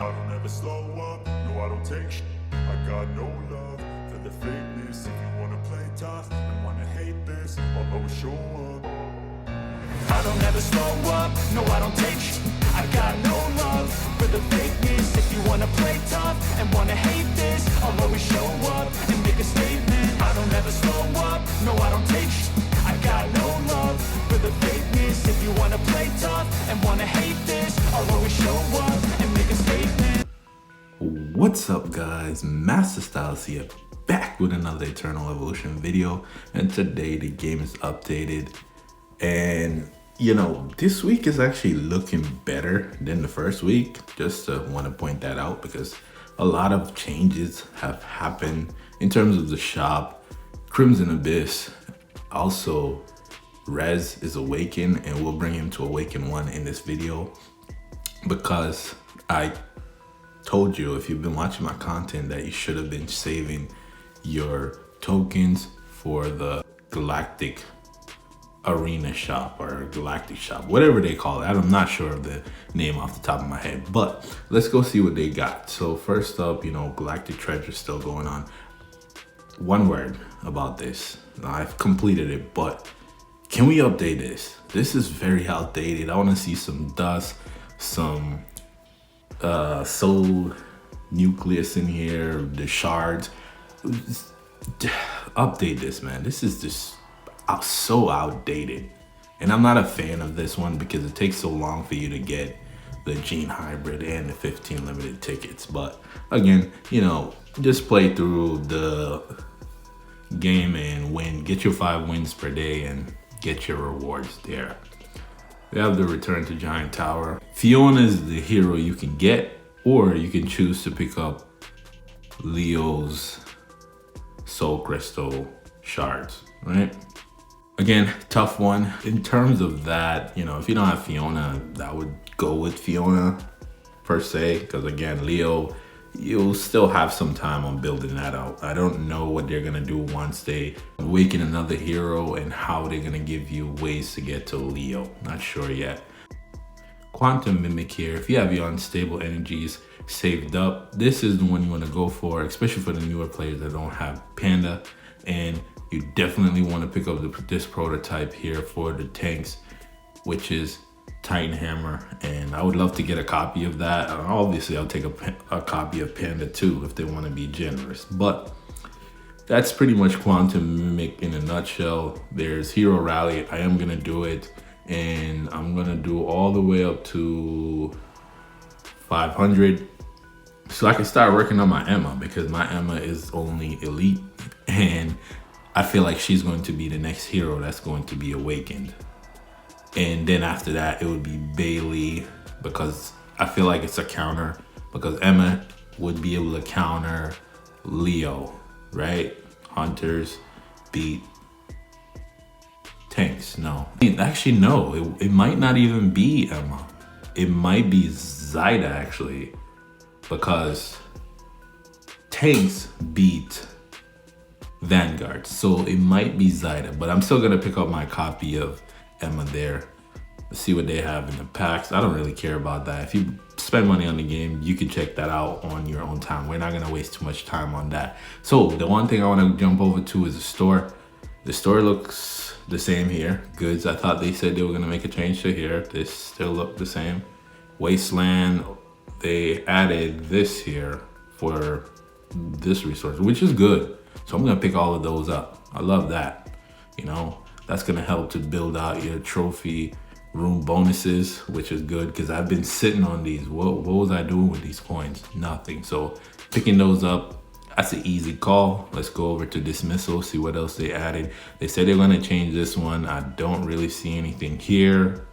I don't ever slow up, no I don't take shit. I got no love for the fakeness. If you wanna play tough and wanna hate this, I'll always show up. I don't ever slow up, no I don't take shit. I got no love for the fakeness. If you wanna play tough and wanna hate this, I'll always show up and make a statement. I don't ever slow up, no I don't take shit. I got no love for the fakeness. If you wanna play tough and wanna hate this, I'll always show up and make a statement. What's up guys, Master Styles here, back with another Eternal Evolution video, and today the game is updated, and this week is actually looking better than the first week. Just want to point that out because a lot of changes have happened in terms of the shop. Crimson Abyss, also Rez is awakened, and we'll bring him to Awaken 1 in this video because I told you, if you've been watching my content, that you should have been saving your tokens for the Galactic Arena shop or Galactic shop, whatever they call it. I'm not sure of the name off the top of my head, but let's go see what they got. So first up, Galactic Treasure still going on. One word about this. I've completed it, but can we update this? This is very outdated. I want to see some dust, some soul nucleus in here, the shards. Update this, man. This is just so outdated, and I'm not a fan of this one because it takes so long for you to get the gene hybrid and the 15 limited tickets. But again, just play through the game and win, get your 5 wins per day and get your rewards there. They have the Return to Giant Tower. Fiona is the hero you can get, or you can choose to pick up Leo's Soul Crystal shards, right? Again, tough one. In terms of that, if you don't have Fiona, I would go with Fiona per se, because again, Leo, you'll still have some time on building that out. I don't know what they're gonna do once they awaken another hero and how they're gonna give you ways to get to Leo. Not sure yet. Quantum Mimic here. If you have your unstable energies saved up, this is the one you want to go for, especially for the newer players that don't have Panda. And you definitely want to pick up this prototype here for the tanks, which is Titan Hammer, and I would love to get a copy of that. Obviously, I'll take a copy of Panda too if they want to be generous. But that's pretty much Quantum Mimic in a nutshell. There's Hero Rally. I am gonna do it, and I'm gonna do all the way up to 500, so I can start working on my Emma, because my Emma is only elite, and I feel like she's going to be the next hero that's going to be awakened. And then after that, it would be Bailey, because I feel like it's a counter, because Emma would be able to counter Leo, right? Hunters beat tanks. No, actually no, it might not even be Emma. It might be Zyda actually, because tanks beat Vanguard. So it might be Zyda, but I'm still gonna pick up my copy of Emma there. Let's see what they have in the packs. I don't really care about that. If you spend money on the game, you can check that out on your own time. We're not gonna waste too much time on that. So the one thing I wanna jump over to is the store. The store looks the same here. Goods, I thought they said they were gonna make a change to here. This still look the same. Wasteland, they added this here for this resource, which is good. So I'm gonna pick all of those up. I love that. That's gonna help to build out your trophy room bonuses, which is good because I've been sitting on these. What was I doing with these coins? Nothing. So picking those up, that's an easy call. Let's go over to Dismissal, see what else they added. They said they're gonna change this one. I don't really see anything here.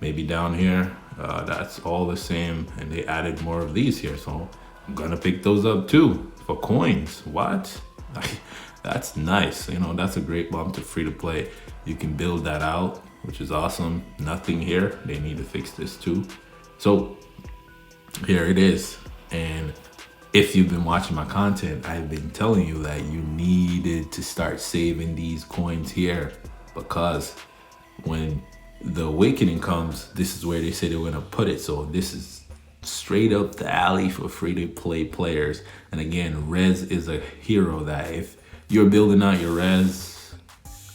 Maybe down here. That's all the same, and they added more of these here. So I'm gonna pick those up too for coins. What? That's nice. That's a great bump to free to play. You can build that out, which is awesome. Nothing here. They need to fix this too. So here it is. And if you've been watching my content, I've been telling you that you needed to start saving these coins here, because when the awakening comes, this is where they say they were gonna put it. So this is straight up the alley for free to play players. And again, Res is a hero that if you're building out your Res,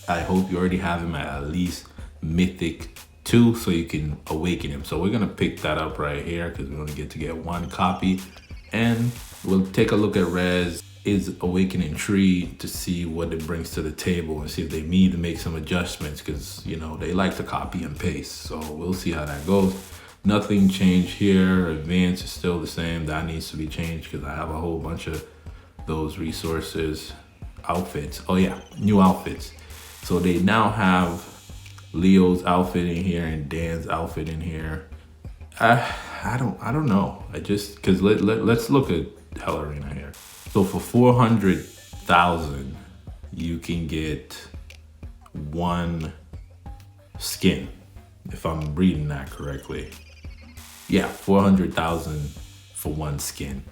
I hope you already have him at least Mythic 2 so you can awaken him. So we're gonna pick that up right here because we only get to get one copy. And we'll take a look at Res is Awakening Tree to see what it brings to the table and see if they need to make some adjustments, because you know they like to copy and paste. So we'll see how that goes. Nothing changed here. Advance is still the same. That needs to be changed because I have a whole bunch of those resources. Outfits. Oh yeah, new outfits. So they now have Leo's outfit in here and Dan's outfit in here. I don't know. I just because let's look at Hell Arena here. So for 400,000, you can get one skin, if I'm reading that correctly. Yeah, 400,000 for one skin.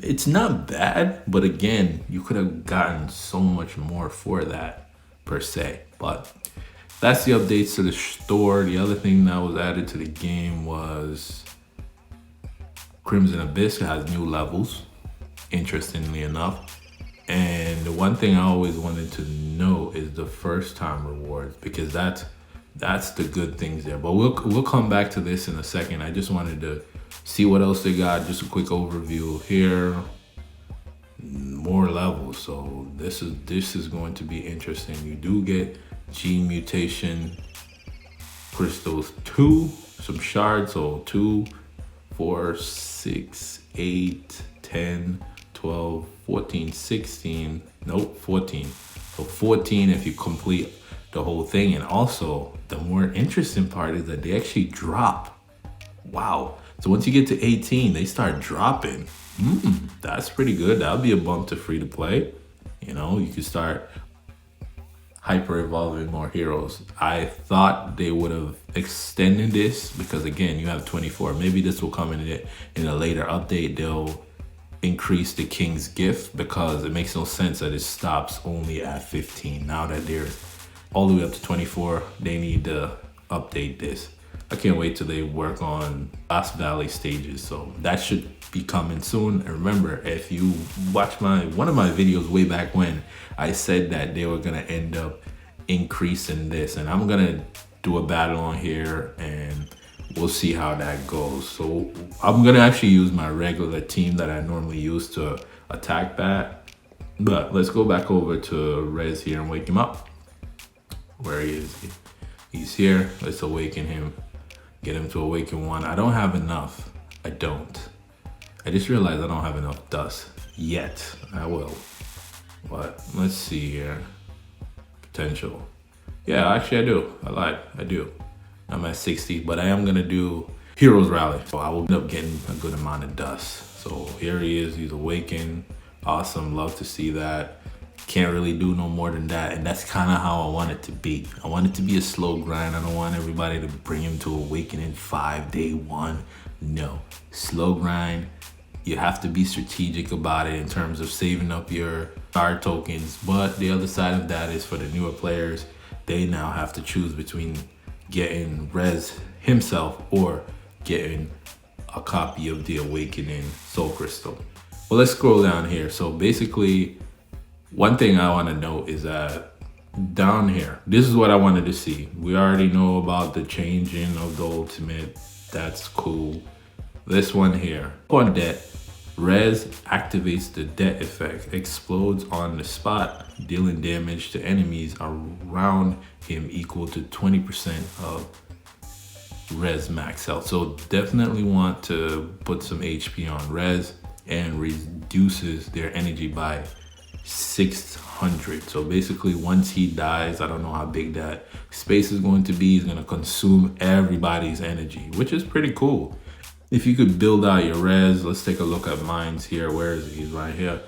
It's not bad, but again, you could have gotten so much more for that per se. But that's the updates to the store. The other thing that was added to the game was Crimson Abyss has new levels, interestingly enough. And the one thing I always wanted to know is the first time rewards, because that's the good things there. But we'll come back to this in a second. I just wanted to see what else they got. Just a quick overview here. More levels, so this is going to be interesting. You do get gene mutation crystals 2, some shards, so 2, 4, 6, 8, 10, 12, 14, 16, nope, 14. So 14 if you complete the whole thing. And also the more interesting part is that they actually drop. Wow. So once you get to 18, they start dropping. That's pretty good. That'll be a bump to free to play. You know, you can start hyper evolving more heroes. I thought they would have extended this because again, you have 24. Maybe this will come in a later update. They'll increase the King's Gift because it makes no sense that it stops only at 15. Now that they're all the way up to 24, they need to update this. I can't wait till they work on Lost Valley stages. So that should be coming soon. And remember, if you watch one of my videos way back when, I said that they were gonna end up increasing this, and I'm gonna do a battle on here and we'll see how that goes. So I'm gonna actually use my regular team that I normally use to attack that. But let's go back over to Rez here and wake him up. Where he is. He's here. Let's awaken him. Get him to awaken 1. I don't have enough. I don't. I just realized I don't have enough dust yet. I will. But let's see here. Potential. Yeah, actually I do. I lied. I do. I'm at 60, but I am gonna do Heroes Rally. So I will end up getting a good amount of dust. So here he is. He's awakened. Awesome. Love to see that. Can't really do no more than that, and that's kind of how I want it to be. I want it to be a slow grind. I don't want everybody to bring him to awakening 5 day 1. No, slow grind. You have to be strategic about it in terms of saving up your star tokens. But the other side of that is for the newer players, they now have to choose between getting Rez himself or getting a copy of the Awakening Soul Crystal. Well, let's scroll down here. So basically, one thing I want to note is that down here, this is what I wanted to see. We already know about the changing of the ultimate. That's cool. This one here, on debt, Rez activates the debt effect, explodes on the spot, dealing damage to enemies around him equal to 20% of Rez max health. So definitely want to put some HP on Rez, and reduces their energy by 600. So basically once he dies, I don't know how big that space is going to be, he's going to consume everybody's energy, which is pretty cool. If you could build out your Rez, let's take a look at mines here. Where is he? He's right here.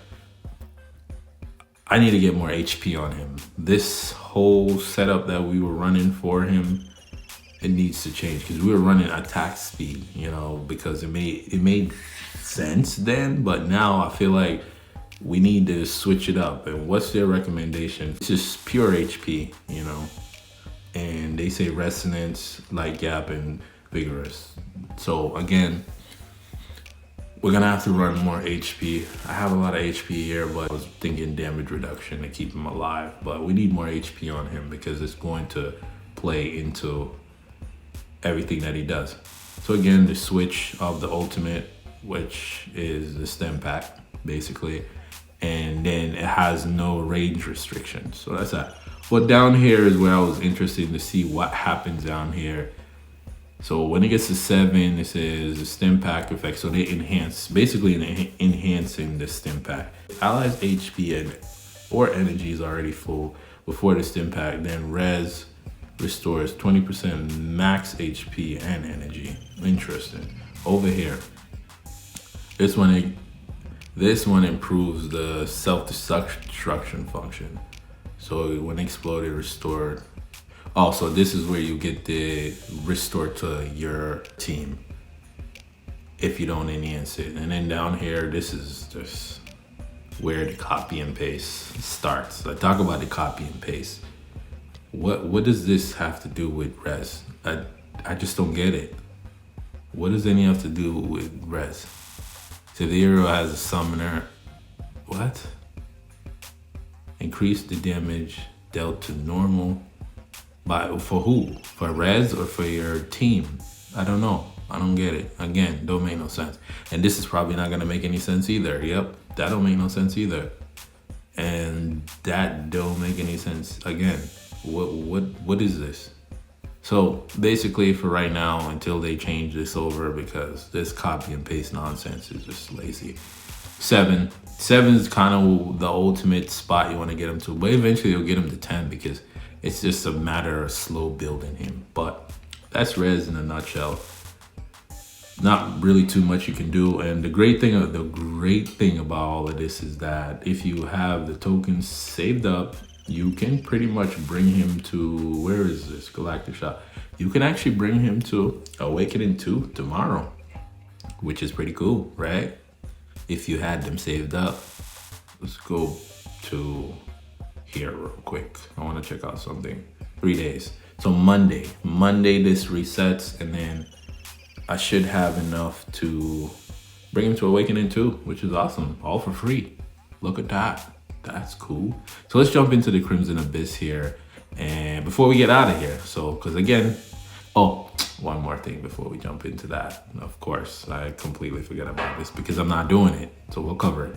I need to get more HP on him. This whole setup that we were running for him, it needs to change because we were running attack speed, you know, because it made sense then, but now I feel like we need to switch it up. And what's their recommendation? It's just pure HP, you know, and they say resonance, light gap, and vigorous. So again, We're gonna have to run more HP. I have a lot of HP here, but I was thinking damage reduction to keep him alive. But we need more HP on him because it's going to play into everything that he does. So again, the switch of the ultimate, which is the stem pack, basically. And then it has no range restrictions. So that's that. But down here is where I was interested to see what happens down here. So when it gets to 7, it says the stem pack effect. So they enhance, basically enhancing the stem pack. Allies HP or energy is already full before the stem pack. Then res restores 20% max HP and energy. Interesting. Over here, this one improves the self-destruction function. So when exploded, restored. Oh, so this is where you get the restore to your team if you don't enhance it. And then down here, this is just where the copy and paste starts. I talk about the copy and paste. What does this have to do with res? I just don't get it. What does any have to do with res? So the hero has a summoner. What? Increase the damage dealt to normal. For who? For res or for your team? I don't know. I don't get it. Again, don't make no sense. And this is probably not gonna make any sense either. Yep, that don't make no sense either. And that don't make any sense again. What is this? So basically for right now, until they change this over, because this copy and paste nonsense is just lazy. 7 is kind of the ultimate spot you want to get him to, but eventually you'll get him to 10 because it's just a matter of slow building him. But that's res in a nutshell. Not really too much you can do. And the great thing about all of this is that if you have the tokens saved up, you can pretty much bring him to, where is this galactic shot? You can actually bring him to Awakening 2 tomorrow, which is pretty cool, right? If you had them saved up. Let's go to here real quick. I want to check out something. 3 days. So Monday this resets, and then I should have enough to bring him to Awakening 2, which is awesome. All for free. Look at that. That's cool. So let's jump into the Crimson Abyss here. And before we get out of here, so, because again, oh, one more thing before we jump into that. Of course, I completely forgot about this because I'm not doing it. So we'll cover it.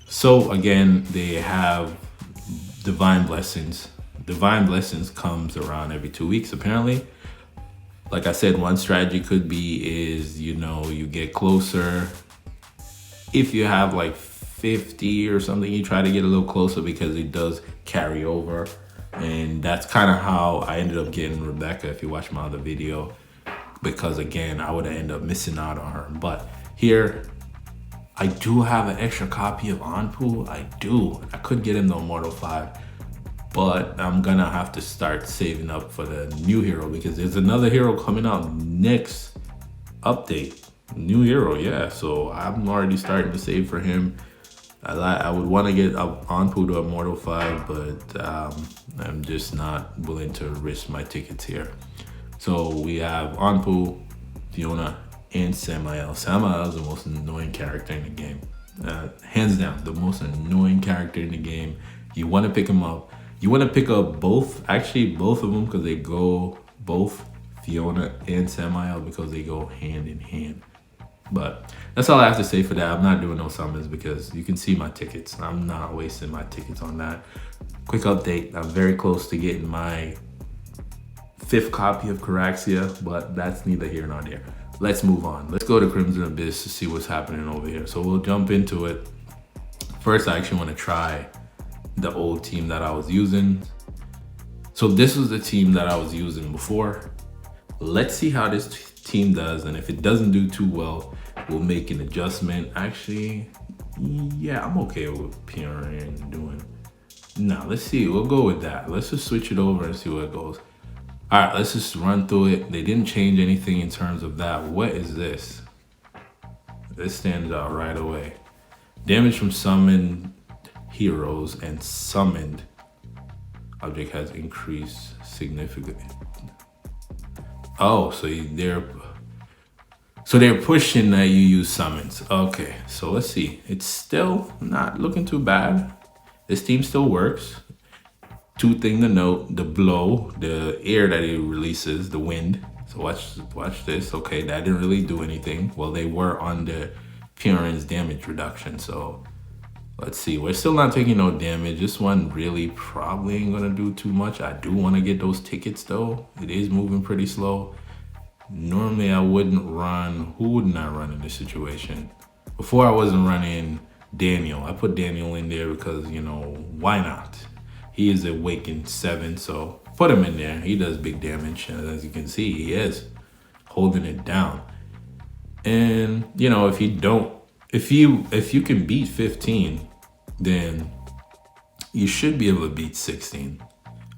So again, they have Divine Blessings. Divine Blessings comes around every 2 weeks, apparently. Like I said, one strategy could be is, you get closer. If you have like 50 or something, you try to get a little closer because it does carry over. And that's kind of how I ended up getting Rebecca, if you watch my other video, because again, I would have ended up missing out on her. But here, I do have an extra copy of Anpu. I do. I could get him to Immortal 5, but I'm gonna have to start saving up for the new hero because there's another hero coming out next update. New hero, yeah. So I'm already starting to save for him. I would want to get Anpu to Immortal 5, but I'm just not willing to risk my tickets here. So we have Anpu, Fiona, and Samael. Samael is the most annoying character in the game. Hands down, the most annoying character in the game. You want to pick him up. You want to pick up both of them, because they go, both Fiona and Samael, because they go hand in hand. But that's all I have to say for that. I'm not doing no summons because you can see my tickets. I'm not wasting my tickets on that. Quick update. I'm very close to getting my 5th copy of Caraxia, but that's neither here nor there. Let's move on. Let's go to Crimson Abyss to see what's happening over here. So we'll jump into it. First, I actually want to try the old team that I was using. So this was the team that I was using before. Let's see how this team does, and if it doesn't do too well, we'll make an adjustment. Actually, yeah, I'm okay with PRN doing. No, let's see. We'll go with that. Let's just switch it over and see where it goes. All right, let's just run through it. They didn't change anything in terms of that. What is this? This stands out right away. Damage from summoned heroes and summoned object has increased significantly. Oh, so they're So they're pushing that you use summons. Okay, so let's see. It's still not looking too bad. This team still works. Two thing to note: the blow, the air that it releases, the wind. So watch this. Okay, that didn't really do anything. Well, they were on the Purin's damage reduction. So let's see. We're still not taking no damage. This one really probably ain't gonna do too much. I do want to get those tickets though. It is moving pretty slow. Normally I wouldn't run. Who wouldn't I run in this situation? Before I wasn't running Daniel. I put Daniel in there because, you know, why not? He is awakened 7, so put him in there. He does big damage, and as you can see, he is holding it down. And you know, if you can beat 15, then you should be able to beat 16.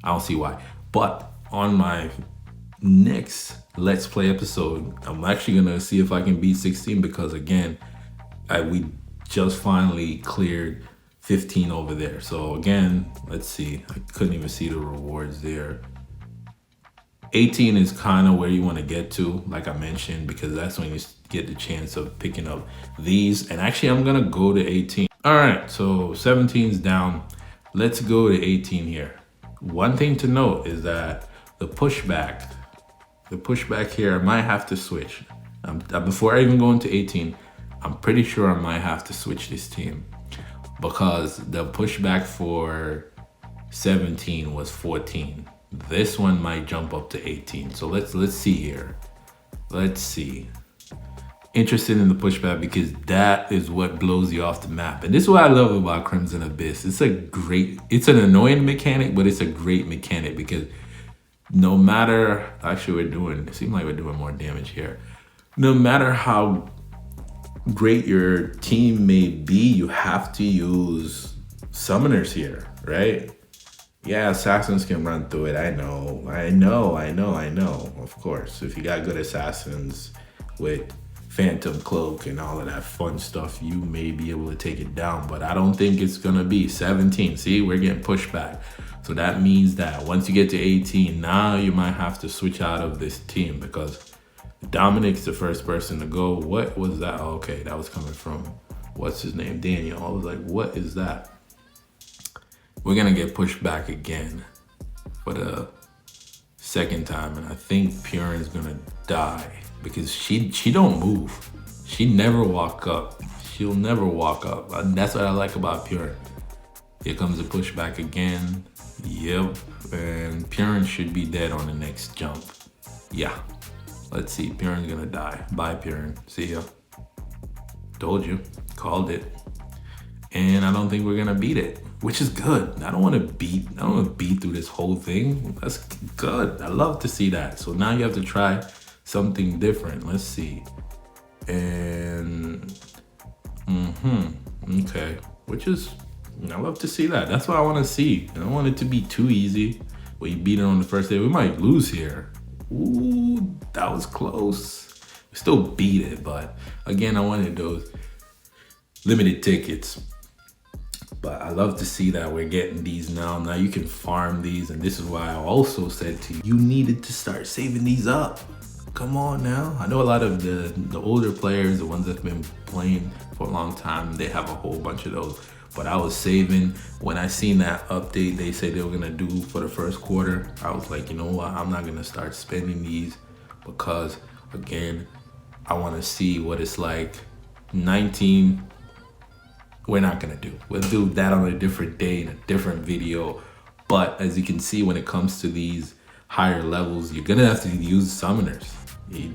I don't see why. But on my next Let's Play episode, I'm actually gonna see if I can beat 16 because again, we just finally cleared 15 over there. So again, let's see. I couldn't even see the rewards there. 18 is kind of where you want to get to, like I mentioned, because that's when you get the chance of picking up these. And actually, I'm gonna go to 18. All right, so 17's down. Let's go to 18 here. One thing to note is that the pushback here, I might have to switch. Before I even go into 18, I'm pretty sure I might have to switch this team because the pushback for 17 was 14. This one might jump up to 18. So let's see here. Let's see. Interested in the pushback because that is what blows you off the map. And this is what I love about Crimson Abyss. It's an annoying mechanic, but it's a great mechanic because no matter, actually it seems like we're doing more damage here. No matter how great your team may be, you have to use summoners here, right? Yeah, assassins can run through it. I know. Of course, if you got good assassins with Phantom Cloak and all of that fun stuff, you may be able to take it down, but I don't think it's gonna be 17. See, we're getting pushed back. So that means that once you get to 18, now you might have to switch out of this team because Dominic's the first person to go. What was that? Oh, okay, that was coming from, what's his name? Daniel. I was like, what is that? We're gonna get pushed back again for the second time, and I think Purin's gonna die because she don't move. She never walk up. She'll never walk up. And that's what I like about Purin. Here comes the pushback again. Yep, and Purin should be dead on the next jump. Yeah, let's see. Purin's gonna die. Bye, Purin. See ya. Told you. Called it. And I don't think we're gonna beat it, which is good. I don't want to beat through this whole thing. That's good. I love to see that. So now you have to try something different. Let's see. And okay, which is, I love to see that. That's what I want to see. I don't want it to be too easy. When you beat it on the first day, we might lose here. Ooh, that was close. We still beat it, but again, I wanted those limited tickets. But I love to see that we're getting these now. Now you can farm these, and this is why I also said to you, you needed to start saving these up. Come on now. I know a lot of the older players, the ones that have been playing for a long time, they have a whole bunch of those. But I was saving. When I seen that update they said they were gonna do for the first quarter, I was like, you know what? I'm not gonna start spending these because, again, I wanna see what it's like. 19, we're not gonna do. We'll do that on a different day in a different video. But as you can see, when it comes to these higher levels, you're gonna have to use summoners.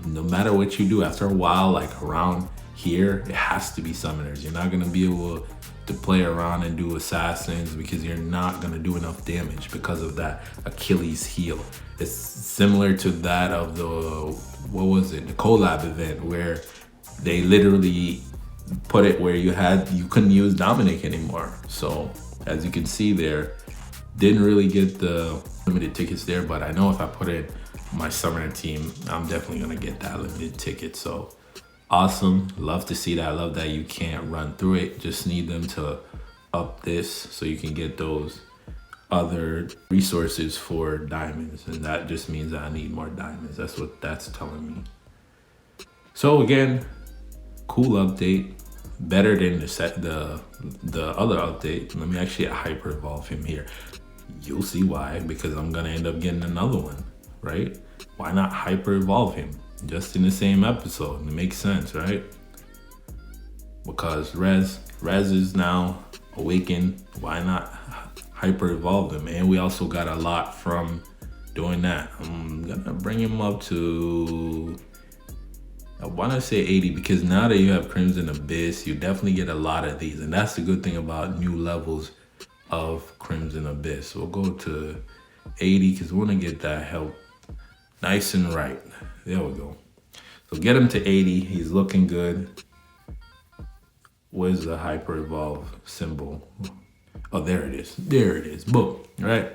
No matter what you do, after a while, like around here, it has to be summoners. You're not gonna be able to play around and do assassins because you're not gonna do enough damage because of that Achilles heel. It's similar to that of the, what was it? The collab event where they literally put it where you couldn't use Dominic anymore. So as you can see there, didn't really get the limited tickets there, but I know if I put it my summoner team, I'm definitely gonna get that limited ticket. So awesome, love to see that. I love that you can't run through it. Just need them to up this so you can get those other resources for diamonds, and that just means that I need more diamonds. That's what that's telling me. So again, cool update, better than the other update. Let me actually hyper evolve him here. You'll see why, because I'm gonna end up getting another one, right? Why not hyper evolve him just in the same episode? It makes sense, right? Because Rez is now awakened. Why not hyper evolve him? And we also got a lot from doing that. I'm gonna bring him up to, I want to say 80, because now that you have Crimson Abyss, you definitely get a lot of these. And that's the good thing about new levels of Crimson Abyss. We'll go to 80 because we want to get that help nice and right. There we go. So get him to 80. He's looking good. Where's the hyper evolve symbol? Oh, there it is. There it is. Boom. Right?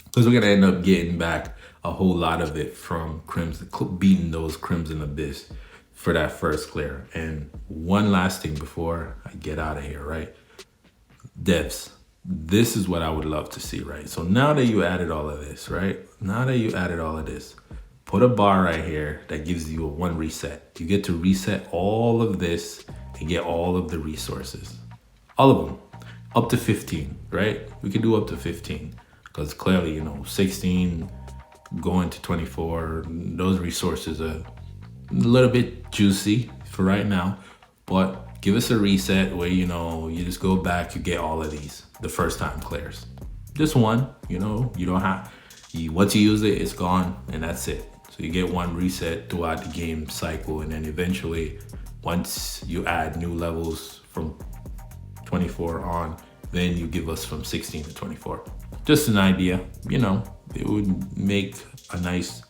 Because we're going to end up getting back a whole lot of it from Crimson, beating those Crimson Abyss for that first clear. And one last thing before I get out of here, right? Devs, this is what I would love to see, right? So now that you added all of this, right? Now that you added all of this, put a bar right here that gives you a 1 reset. You get to reset all of this and get all of the resources. All of them. Up to 15, right? We can do up to 15 because clearly, 16 going to 24, those resources are a little bit juicy for right now, but give us a reset where, you just go back, you get all of these the first time clears. Just one, you don't have, once you use it, it's gone and that's it. So you get 1 reset throughout the game cycle, and then eventually, once you add new levels from 24 on, then you give us from 16 to 24. Just an idea, it would make a nice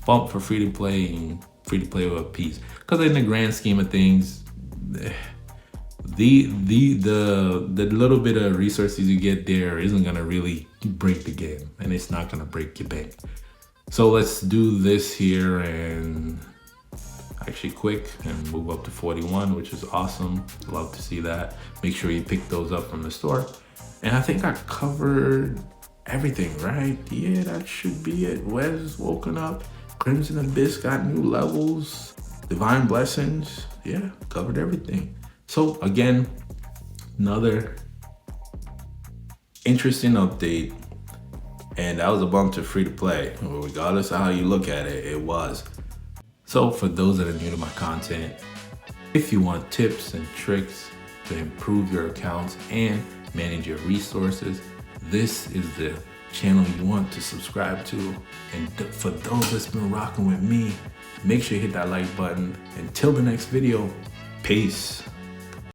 bump for free to play and free to play with a piece. Because in the grand scheme of things, the little bit of resources you get there isn't gonna really break the game, and it's not gonna break your bank. So let's do this here and actually quick and move up to 41, which is awesome. Love to see that. Make sure you pick those up from the store. And I think I covered everything, right? Yeah, that should be it. Wes woken up. Crimson Abyss got new levels. Divine Blessings. Yeah, covered everything. So again, another interesting update. And that was a bump to free to play. Regardless of how you look at it, it was. So for those that are new to my content, if you want tips and tricks to improve your accounts and manage your resources, this is the channel you want to subscribe to. And for those that's been rocking with me, make sure you hit that like button. Until the next video, peace.